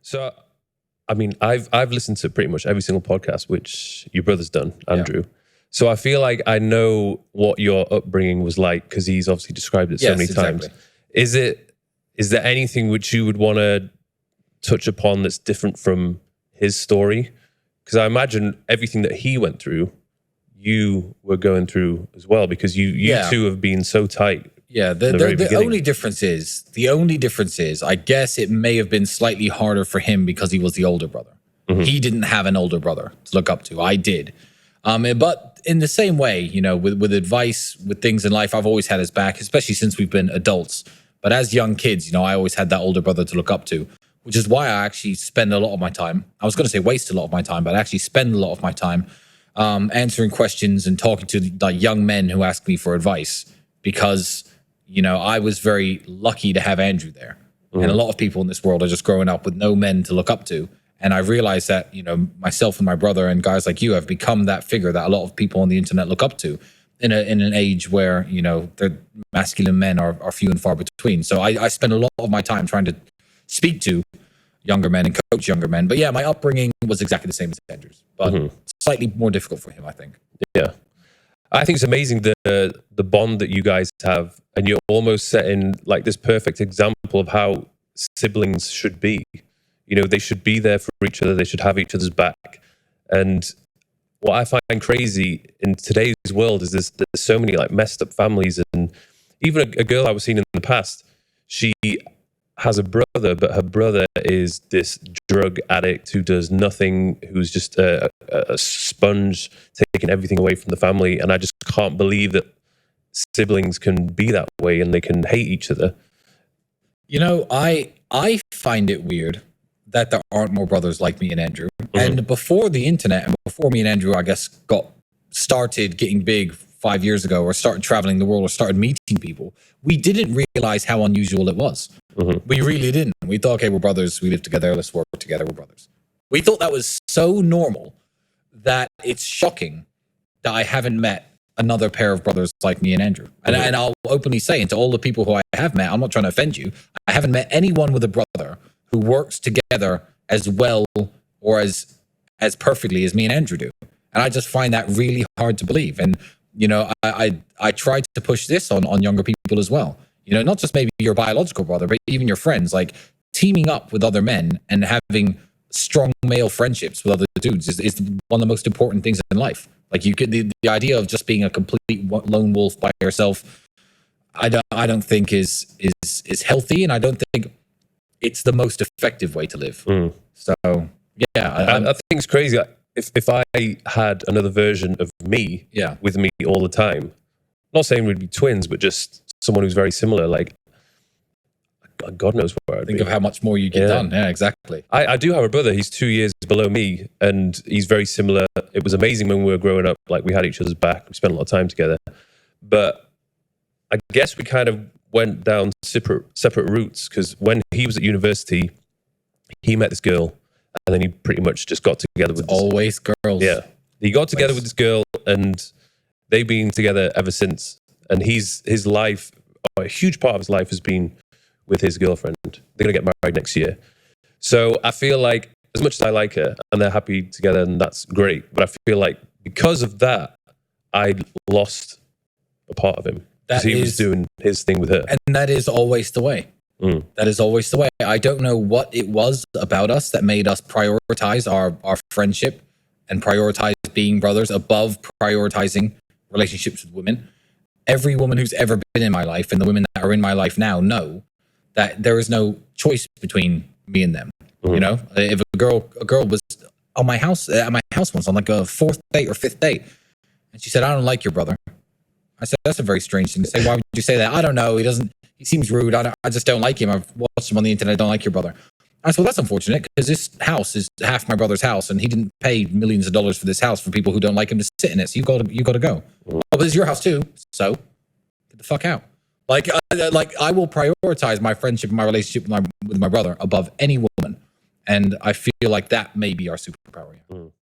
So, I mean, I've listened to pretty much every single podcast which your brother's done, Andrew. Yeah. So I feel like I know what your upbringing was like because he's obviously described it so many times. Is there anything which you would want to touch upon that's different from his story? Because I imagine everything that he went through, you were going through as well, because you two have been so tight. Yeah, the only difference is, I guess it may have been slightly harder for him because he was the older brother. Mm-hmm. He didn't have an older brother to look up to. I did. But in the same way, you know, with advice, with things in life, I've always had his back, especially since we've been adults. But as young kids, you know, I always had that older brother to look up to, which is why I actually spend a lot of my time. I was going to say waste a lot of my time, but I actually spend a lot of my time answering questions and talking to the young men who ask me for advice, because, you know, I was very lucky to have Andrew there. Mm-hmm. And a lot of people in this world are just growing up with no men to look up to. And I realized that, you know, myself and my brother and guys like you have become that figure that a lot of people on the internet look up to in an age where, you know, the masculine men are few and far between. So I spend a lot of my time trying to speak to younger men and coach younger men. But yeah, my upbringing was exactly the same as Andrew's, but slightly more difficult for him, I think. Yeah. I think it's amazing the bond that you guys have, and you're almost setting like this perfect example of how siblings should be. You know, they should be there for each other. They should have each other's back. And what I find crazy in today's world is there's so many like messed up families. And even a girl I was seeing in the past, she has a brother, but her brother is this drug addict who does nothing, who's just a sponge, taking everything away from the family. And I just can't believe that siblings can be that way and they can hate each other. You know, I find it weird that there aren't more brothers like me and Andrew. Mm-hmm. And before the internet, and before me and Andrew, I guess, started getting big 5 years ago, or started traveling the world, or started meeting people, we didn't realize how unusual it was. Mm-hmm. We really didn't. We thought, okay, we're brothers, we live together, let's work together, we're brothers. We thought that was so normal that it's shocking that I haven't met another pair of brothers like me and Andrew. And, and I'll openly say, and to all the people who I have met, I'm not trying to offend you, I haven't met anyone with a brother who works together as well or as perfectly as me and Andrew do. And I just find that really hard to believe. And, you know, I try to push this on younger people as well. You know, not just maybe your biological brother, but even your friends, like teaming up with other men and having strong male friendships with other dudes is one of the most important things in life. Like you could, the idea of just being a complete lone wolf by yourself, I don't think is healthy, and I don't think it's the most effective way to live. So yeah, I think it's crazy. If I had another version of me with me all the time, not saying we'd be twins, but just someone who's very similar, like God knows where I'd think of how much more you get done. Yeah, exactly. I do have a brother. He's 2 years below me, and he's very similar. It was amazing when we were growing up. Like, we had each other's back. We spent a lot of time together. But I guess we kind of went down separate routes, because when he was at university, he met this girl, and then he pretty much just got together with always girls. Yeah. He got together with this girl, and they've been together ever since. And his life, a huge part of his life has been with his girlfriend. They're going to get married next year. So I feel like, as much as I like her and they're happy together, and that's great, but I feel like because of that, I lost a part of him. Because he was doing his thing with her. And that is always the way. That is always the way. I don't know what it was about us that made us prioritize our friendship and prioritize being brothers above prioritizing relationships with women. Every woman who's ever been in my life, and the women that are in my life now, know that there is no choice between me and them. You know, if a girl was on my house at my house once on like a 4th date or 5th date, and she said, "I don't like your brother." I said, "That's a very strange thing to say. Why would you say that?" "I don't know. He seems rude. I just don't like him. I've watched him on the internet. I don't like your brother." I said, "Well, that's unfortunate, because this house is half my brother's house, and he didn't pay millions of dollars for this house for people who don't like him to sit in it. So you got to go." "Oh, but it's your house too. So get the fuck out." Like I will prioritize my friendship and my relationship with my brother above any woman. And I feel like that may be our superpower.